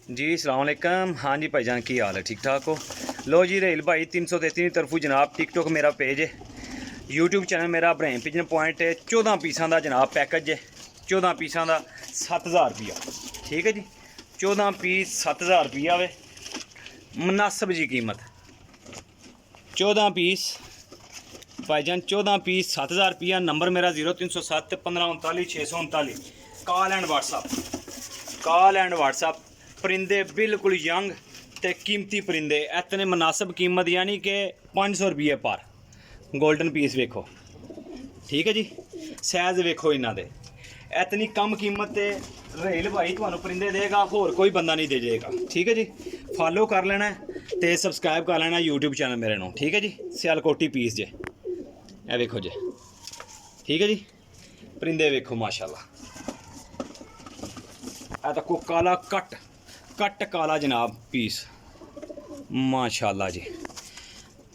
जी अस्सलाम वालेकुम। हाँ जी भाईजान, की हाल है? ठीक ठाक हो? लो जी, रेल भाई 333 की तरफों जनाब। टिकटॉक मेरा पेज है, यूट्यूब चैनल मेरा इब्राहिम पिजन पॉइंट है। 14 पीसा का जनाब पैकेज है। 14 पीसा का 7000 रुपया, ठीक है जी। 14 पीस 7000 रुपया वे, मुनासिब जी कीमत। 14 पीस भाईजान, 14 पीस 7000 रुपया। नंबर मेरा 0307 1539 639। Call and WhatsApp. परिंदे बिल्कुल यंग ते कीमती परिंदे, इतने मुनासिब कीमत, यानी कि 500 रुपये पर। गोल्डन पीस वेखो, ठीक है जी। साइज वेखो इन्हों दे, इतनी कम कीमत ते रेल भाई तुहानू परिंदे देगा, होर कोई बंदा नहीं दे जाएगा, ठीक है जी। फॉलो कर लेना ते सबसक्राइब कर लेना यूट्यूब चैनल मेरे नू, ठीक है जी। सियालकोटी पीस जे, ए वेखो जे, ठीक है जी। परिंदे वेखो माशाल्लाह। ए तको काला कट काला जनाब पीस, माशाल्लाह जी।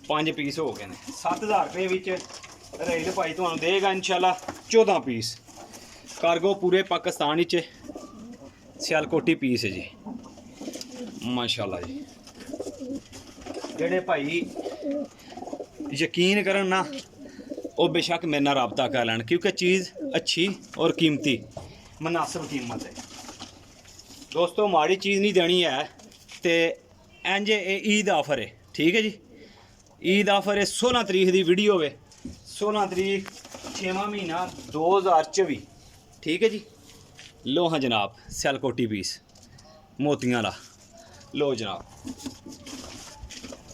5 पीस हो गए ने। 7000 रुपये विच रेल भाई तुहानू देगा इंशाल्लाह 14 पीस। कार्गो पूरे पाकिस्तान विच सियालकोटी पीस है जी, माशाल्लाह जी। जेड़े भाई यकीन करन ना, वो बेशक मेरे नाल रबता कर लैन, क्योंकि चीज़ अच्छी और कीमती, मुनासिब कीमत है दोस्तों। माड़ी चीज़ नहीं देनी है। तो इंज ईद ऑफर है, ठीक है जी। ईद ऑफर है। 16 तरीक की वीडियो है, 16 तरीक 6वां महीना 2024, ठीक है जी। लो हाँ जनाब, सियालकोटी पीस मोतियां ला लो जनाब।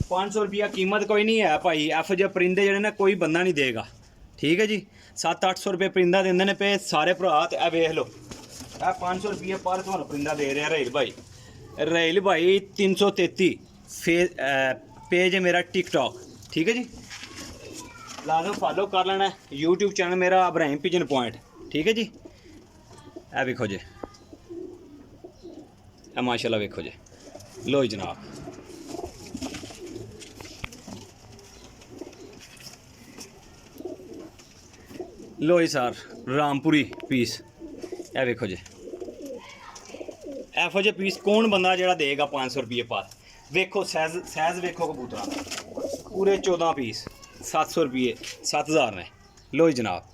500 रुपया कीमत कोई नहीं है भाई। एफ जे परिंदे जड़े ना कोई बंदा नहीं देगा, ठीक है जी। 700-800 रुपये परिंदा देंदे ने पे सारे भरा। तो वेख लो, 500 रुपये पर तुहानू परिंदा दे रहे हैं रेल भाई 333 पेज है मेरा टिकटॉक, ठीक है जी। लाजम फॉलो कर लेना यूट्यूब चैनल मेरा इब्राहिम पिजन पॉइंट, ठीक है जी। ए वेखो जे, माशाल्लाह वेखो जे। लो जनाब, लो जी सर, रामपुरी पीस, ए वेखो जे। एफो जे पीस कौन बंदा जेड़ा देगा 500 रुपये पर? वेखो साइज वेखो कबूतरा, पूरे 14 पीस 700 रुपये 7000 ने। लो जी जनाब,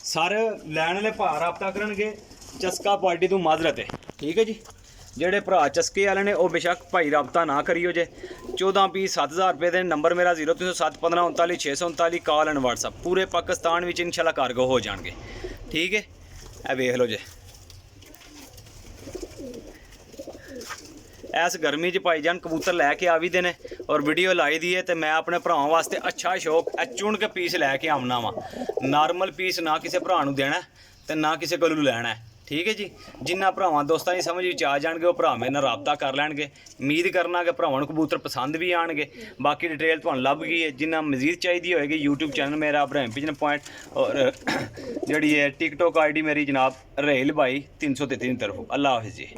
सारे लैन वाले भार रबता करनगे। चस्का पार्टी तो माजरत है, ठीक है जी। जेड़े भरा चस्के वाले ने वो बेशक भाई रबता ना करियो जे। 14 पीस 7000 रुपये दे। नंबर मेरा 0307 1539 639। Call and WhatsApp. पूरे पाकिस्तान में इंशाल्लाह कार्गो हो जाएंगे, ठीक है। ए वेख लो जे। इस गर्मी च भाईजान कबूतर लैके आ भी देने और वीडियो लाई दी है। तो मैं अपने भरावां वास्ते अच्छा शौक चुन के पीस लैके आना वा। नॉर्मल पीस ना किसी भरा नूं देना तो ना किसी कोलों लैना है, ठीक है जी। जिन्ना भरावां दोस्तां की समझ विच आ जाणगे, वो भरा मेरे नाल राबता कर लैणगे। उम्मीद करना कि भरावां नूं कबूतर पसंद भी आएंगे। बाकी डिटेल तुहानूं लभ गई है। जिन्ना मजीद चाहिए होएगी, यूट्यूब चैनल मेरा इब्राहिम पिजन पॉइंट और जिहड़ी है टिकटॉक ID मेरी जनाब रेल भाई 333 की तरफ। अल्लाह हाफिज़ जी।